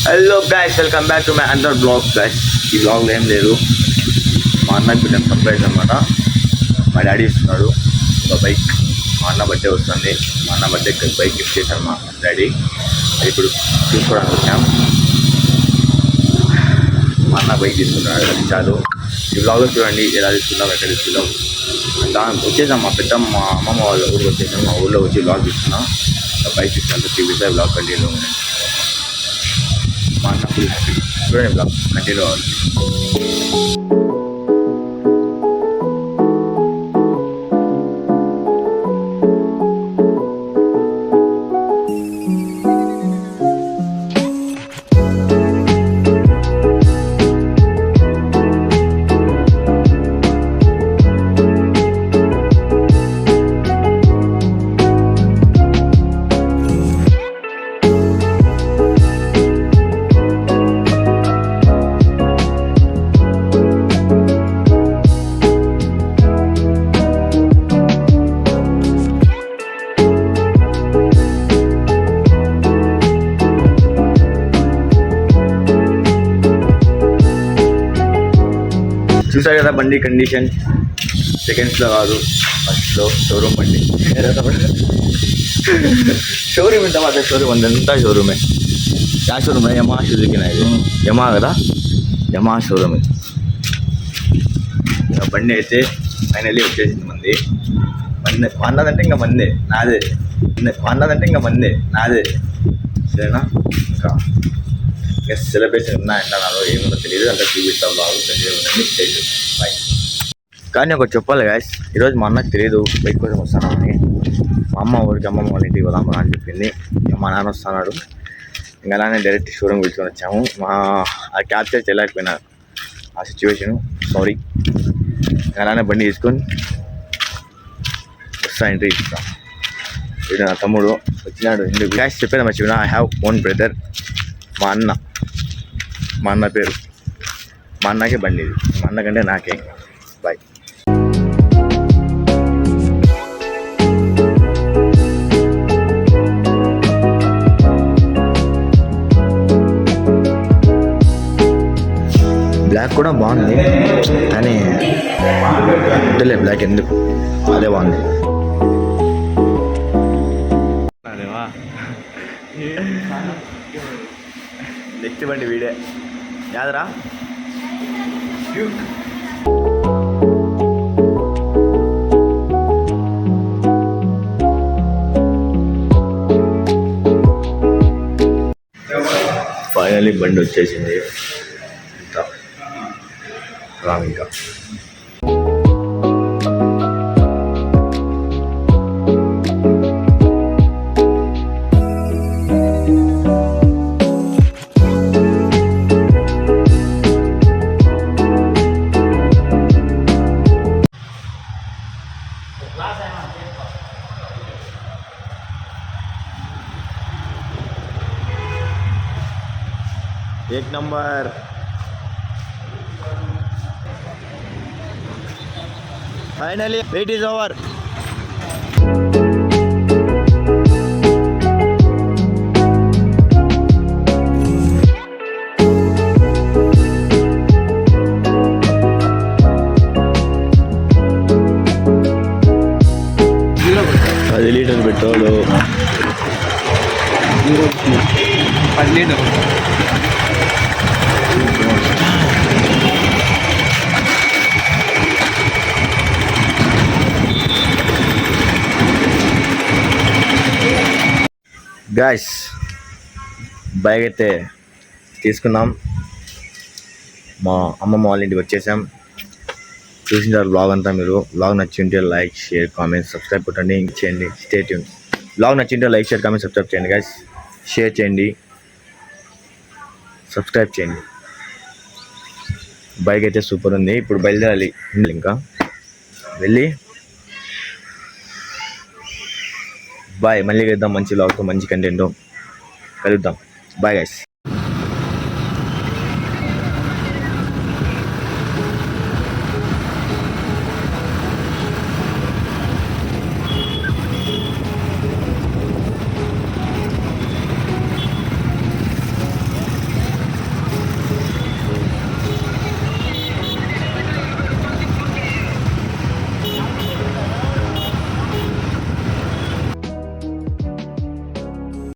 Hello guys, welcome back to my under blog guys. ఈ బ్లాగ్లో ఏం లేదు, మా అన్నకి కొంచెం సర్ప్రైజ్ అనమాట. మా డాడీ ఇస్తున్నాడు ఒక బైక్. మా అన్న బర్త్డే వస్తుంది. మా అన్న బర్త్డే బైక్ గిఫ్ట్ చేశారు మా డాడీ. అది ఇప్పుడు తీసుకోవడానికి వచ్చాం. మా అన్న బైక్ తీసుకున్నాడు, అది చాలు. ఈ బ్లాగ్లో చూడండి ఎలా తీసుకున్నాం, ఎక్కడ తీసుకున్నాం. దానికి వచ్చేసాం. మా అమ్మమ్మ వాళ్ళ ఊరికి వచ్చేసాం. మా ఊళ్ళో వచ్చి బ్లాగ్ తీసుకున్నాం. బైక్ తీసుకున్నంత చూపిస్తే బ్లాగ్ కంటిన్యూ ఉంది. మా అన్న ఫుల్ హ్యాపీ. చూడండి బ్లాగ్ కంటిన్యూ అవ్వాలి. చూసారు కదా బండి కండిషన్. సెకండ్స్లో కాదు, ఫస్ట్లో షోరూమ్ బండి. షోరూమ్ ఇంత మాత్రం షోరూమ్ అంతా షోరూమే. యా షోరూమ్ యమా సుజుకి ఇది యమా కదా, యమా షోరూమ్. బండి అయితే ఫైనల్లీ వచ్చేసింది మంది. అన్నదంటే ఇంకా మందే నాదే, అన్నదంటే ఇంకా మందే నాదే. సరేనా, ఇంకా సెలబ్రేషన్ ఉన్నాయంటున్నారు. ఏముందో తెలియదు, అంతా చూపిస్తాం. బాగుంది బాయ్. కానీ ఒకటి చెప్పాలి గాయస్, ఈరోజు మా అన్నకు తెలియదు బైక్ కోసం వస్తానని. మా అమ్మ ఊరికి అమ్మమ్మ వాళ్ళ ఇంటికి పోదాం అని చెప్పింది. మా నాన్న వస్తున్నాడు. ఇంకా అలానే డైరెక్ట్ షోరూమ్ కూర్చొని వచ్చాము. ఆ క్యాప్చర్ చేయలేకపోయినా ఆ సిచ్యువేషను, సారీ. అలానే బండి తీసుకొని వస్తా, ఎంట్రీ ఇస్తాం. ఇది నా తమ్ముడు వచ్చినాడు. ఎందుకు గాయస్ చెప్పేది మర్చిపోయినా, ఐ హ్యావ్ ఓన్ బ్రదర్. మా అన్న పేరు, మా అన్నకే బండి ఇది. మా అన్న కంటే నాకే. బాయ్. బ్లాక్ కూడా బాగుంది, కానీ వద్దులే బ్లాక్ ఎందుకు, అదే బాగుంది. నెక్స్ట్ బండి వీడే యాదరా. ఫైనలీ బండి వచ్చేసింది. రామ్ ఇంకా एक number. Finally wait is over. पद litre petrol, 10 litre. Guys bike అయితే తీసుకున్నాం. మా అమ్మమ్మ వాళ్ళ ఇంటికి వచ్చేసాం. చూసింటారు బ్లాగ్ అంతా. మీరు బ్లాగ్ నచ్చింటే లైక్, షేర్, కామెంట్, సబ్స్క్రైబ్ కొట్టండి. చేయండి, స్టే ట్యూన్. బ్లాగ్ నచ్చింటే లైక్, షేర్, కామెంట్, సబ్స్క్రైబ్ చేయండి గాయస్. షేర్ చేయండి, సబ్స్క్రైబ్ చేయండి. బైక్ అయితే సూపర్ ఉంది. ఇప్పుడు బయలుదేరాలి, ఇంకా వెళ్ళి బాయ్. మళ్ళీ కలుద్దాం మంచి బ్లాగ్తో, మంచి కంటెంట్తో కలుద్దాం. Bye guys.